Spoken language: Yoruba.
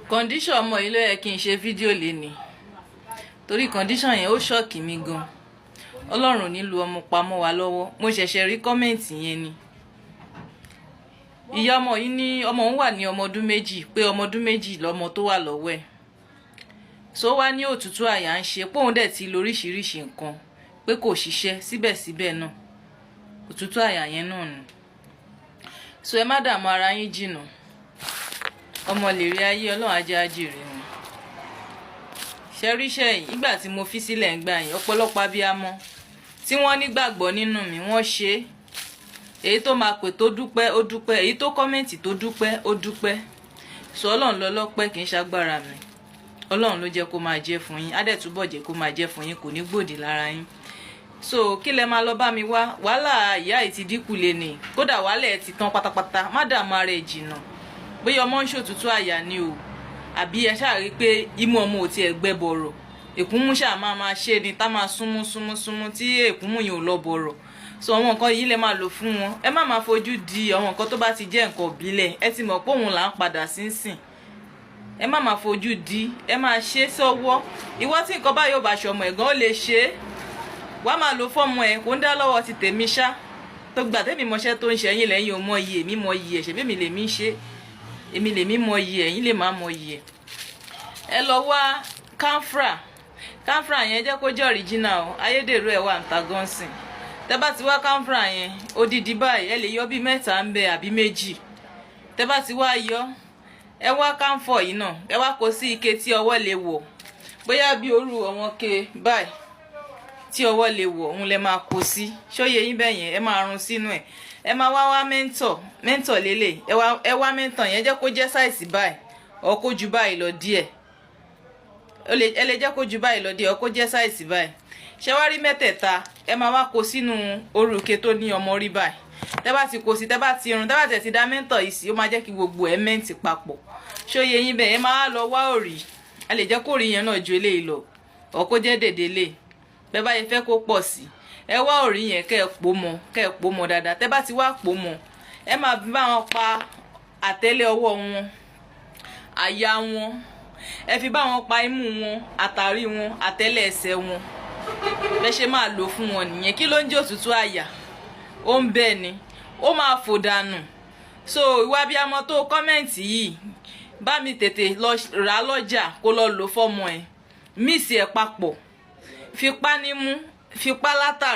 Condition ọmọ yìí ló yẹ kí n ṣe fídíò lénìí torí condition yẹn ó ṣọ́ọ̀kì mi gan. Ọlọ́run ní lu ọmọ pamọ́ wa lọ́wọ́. Mo ṣẹ̀ṣẹ̀ rí kọ́mẹ̀ntì yẹn ni. Ìyá ọmọ yìí ní ọmọ òun wà ní ọmọ ọdún méjì pé ọmọ ọdún méjì lọmọ tó wà lọ́wọ́ ẹ̀. So wá ní òtútù àyà ń ṣe pé òun dẹ̀ ti lóríṣiríṣi nǹkan pé kò ṣiṣẹ́ síbẹ̀síbẹ̀ náà òtútù àyà yẹn náà ni. So ẹ má dààmú ara yín jìnnà. Ọmọ lè rí ayé Ọlọ́run ajé àjèrè wọn. Ṣẹ́ríṣẹ́ yìí ìgbà tí mo fi sílẹ̀ ń gbà yín ọ̀pọ̀lọpọ̀ abiyamọ tí wọ́n nígbàgbọ́ nínú mi wọ́n ṣe é. Èyí tó máa pè tó dúpẹ́ ó dúpẹ́, èyí tó kọ́mẹ̀ntì tó dúpẹ́ ó dúpẹ́. So Ọlọ́run lọ́lọ́pẹ́ kì í ṣagbára mi. Ọlọ́run ló jẹ́ kó máa jẹ́ fún yín, á dẹ̀ túbọ̀ jẹ́ kó máa jẹ́ fún yín, kò ní gbòdì lára yín. So kí lẹ máa lọ bá mi wá? Wàhálà ìyá yìí ti dínkù lénìí, kódà wàhálà ẹ̀ ti tán pátápátá. Má dààmú ara ẹ̀ jìnnà. Bóyá ọmọ ń ṣòtútù àyà ni o, àbí ẹ ṣáà rí pé imú ọmọ ò tiẹ̀ gbẹ bọ̀rọ̀. Èkúnmú ṣáà máa ṣe ni tá máa súnmú tí èkúnmú yẹn ò lọ bọ̀rọ̀. So àwọn nǹkan yìí lẹ máa lò fún wọn. Ẹ má máa fojú di àwọn nǹkan tó bá ti jẹ́ nǹkan ìbílẹ̀. Ẹ ti mọ̀ pé òun là ń padà sínsìn. Ẹ má máa fojú di, ẹ máa ṣe sọ́wọ́. Ìwọ tí nǹkan bá yóò bá ṣọmọ ẹ̀gán ó lè ṣe é. Wá máa lò fọ́mọ ẹ̀ kó ń dá lọ́wọ́ ti tèmi ṣá. Tó gbà tèmi mọṣẹ́ tó ń ṣe ẹ̀yin lẹ́yìn ò mọ iye, èmi mọ iye ẹ̀, ṣebí èmi lèmi ń ṣe. Èmi lèmi mọ iye, ẹ̀yin lè má mọ iye. Ẹ lọ wá camphor yẹn jẹ́ kó jẹ́ original o. Ayédèrú ẹ̀ wà ń ta gọ́nsìn. Tẹ́ bá ti wá camphor yẹn odidi báyìí ẹ lè yọ bí mẹ́ta ń bẹ àbí méjì. Tẹ́ bá ti wá yọ ẹ wá camphor yìí náà ẹ wá kó sí ike tí ọwọ́ lè wọ̀. Bóyá bí orú ọmọ ke báyìí tí ọwọ́ lè wọ̀ òun lẹ máa kó sí. Ṣóyè yín bẹ́ẹ̀ yẹn ẹ máa run sínú ẹ̀. Ẹ máa wá mẹ́ńtọ̀ lélẹ̀. Ẹ wá mẹ́ńtọ̀ yẹn jẹ́ kó jẹ́ sáìsì báyìí ó kó ju báyìí lọ díẹ̀. Ẹ lè jẹ́ kó ju báyìí lọ díẹ̀ ó kó jẹ́ sáìsì báyìí. Ṣé wá rí mẹ́tẹ̀ẹ̀ta ẹ máa wá kó sínú orúkẹ tó ní ọmọ rí báyìí. Tẹ́ bá ti kó sí, tẹ́ bá ti run, tẹ́ bá tẹ̀ ti dá mẹ́ńtọ̀ yìí sí ó máa jẹ́ kí gbogbo ẹ̀ mẹ́ǹtì papọ̀. Ṣóyè yín bẹ́ẹ̀ ẹ máa lọ wá òrì. A lè jẹ́ kó òrì yẹn náà ju eléyìí lọ ó kó jẹ́ dèdè lé. Bẹ́ẹ̀ bá yẹ fẹ́ kó pọ̀ sí ẹ wá òrì yẹn kẹ́ ẹ pò mọ́ dáadáa. Tẹ́ bá ti wá pò mọ́ ẹ máa bá wọn pa àtẹ́lẹ̀ ọwọ́ wọn, àyà wọn, ẹ fi bá wọn pa imú wọn, àtàrí wọn, àtẹ́lẹ̀ ẹsẹ̀ wọn. Bẹ́ẹ̀ ṣe máa lò fún wọn nìyẹn. Kí ló ń jẹ́ òtútù àyà? Ó ń bẹ́ẹ̀ ni ó máa fò dànù. So ìwà abiyamọ tó kọ́mẹ̀ntì yìí bá mi tètè lọ rà lọ́jà kó lọ lò fọ́mọ ẹ̀. Míìsì ẹ̀ papọ̀, fipá nímú, fipá látàrí.